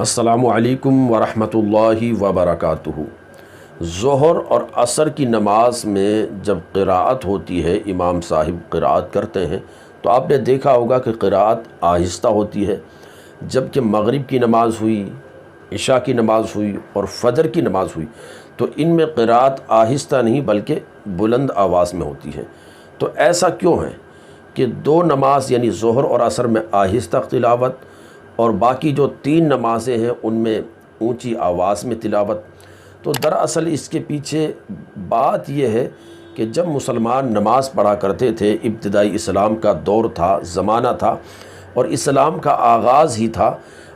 السلام علیکم ورحمۃ اللہ وبرکاتہ۔ ظہر اور عصر کی نماز میں جب قراءت ہوتی ہے، امام صاحب قراءت کرتے ہیں تو آپ نے دیکھا ہوگا کہ قراءت آہستہ ہوتی ہے، جبکہ مغرب کی نماز ہوئی، عشاء کی نماز ہوئی اور فجر کی نماز ہوئی تو ان میں قراءت آہستہ نہیں بلکہ بلند آواز میں ہوتی ہے۔ تو ایسا کیوں ہے کہ دو نماز یعنی ظہر اور عصر میں آہستہ تلاوت اور باقی جو تین نمازیں ہیں ان میں اونچی آواز میں تلاوت؟ تو دراصل اس کے پیچھے بات یہ ہے کہ جب مسلمان نماز پڑھا کرتے تھے، ابتدائی اسلام کا دور تھا، زمانہ تھا اور اسلام کا آغاز ہی تھا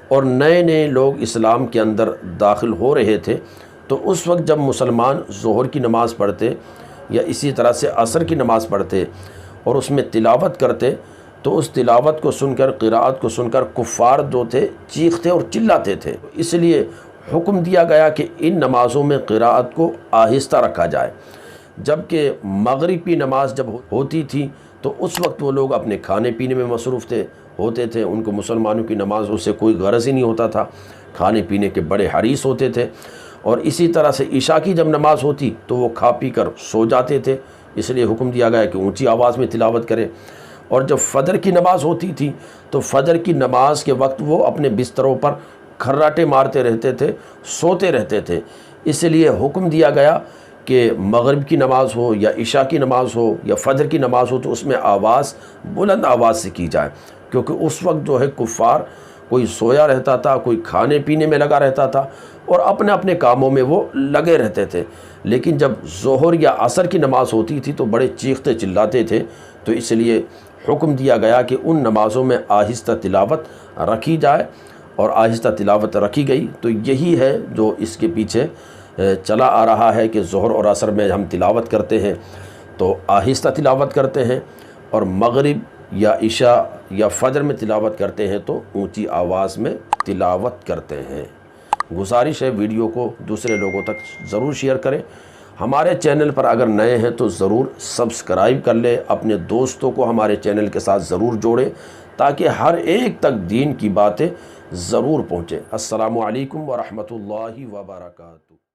اور نئے نئے لوگ اسلام کے اندر داخل ہو رہے تھے، تو اس وقت جب مسلمان ظہر کی نماز پڑھتے یا اسی طرح سے عصر کی نماز پڑھتے اور اس میں تلاوت کرتے تو اس تلاوت کو سن کر، قراءت کو سن کر کفار جو تھے چیختے اور چلاتے تھے۔ اس لیے حکم دیا گیا کہ ان نمازوں میں قراءت کو آہستہ رکھا جائے، جبکہ مغربی نماز جب ہوتی تھی تو اس وقت وہ لوگ اپنے کھانے پینے میں مصروف ہوتے تھے، ان کو مسلمانوں کی نمازوں سے کوئی غرض ہی نہیں ہوتا تھا، کھانے پینے کے بڑے حریص ہوتے تھے۔ اور اسی طرح سے عشاء کی جب نماز ہوتی تو وہ کھا پی کر سو جاتے تھے، اس لیے حکم دیا گیا کہ اونچی آواز میں تلاوت کرے۔ اور جب فجر کی نماز ہوتی تھی تو فجر کی نماز کے وقت وہ اپنے بستروں پر کھراٹے مارتے رہتے تھے، سوتے رہتے تھے، اس لیے حکم دیا گیا کہ مغرب کی نماز ہو یا عشاء کی نماز ہو یا فجر کی نماز ہو تو اس میں آواز بلند آواز سے کی جائے، کیونکہ اس وقت جو ہے کفار کوئی سویا رہتا تھا، کوئی کھانے پینے میں لگا رہتا تھا اور اپنے اپنے کاموں میں وہ لگے رہتے تھے۔ لیکن جب ظہر یا عصر کی نماز ہوتی تھی تو بڑے چیختے چلاتے تھے، تو اس لیے حکم دیا گیا کہ ان نمازوں میں آہستہ تلاوت رکھی جائے، اور آہستہ تلاوت رکھی گئی۔ تو یہی ہے جو اس کے پیچھے چلا آ رہا ہے کہ ظہر اور عصر میں ہم تلاوت کرتے ہیں تو آہستہ تلاوت کرتے ہیں، اور مغرب یا عشاء یا فجر میں تلاوت کرتے ہیں تو اونچی آواز میں تلاوت کرتے ہیں۔ گزارش ہے ویڈیو کو دوسرے لوگوں تک ضرور شیئر کریں۔ ہمارے چینل پر اگر نئے ہیں تو ضرور سبسکرائب کر لیں، اپنے دوستوں کو ہمارے چینل کے ساتھ ضرور جوڑیں تاکہ ہر ایک تک دین کی باتیں ضرور پہنچیں۔ السلام علیکم ورحمۃ اللہ وبرکاتہ۔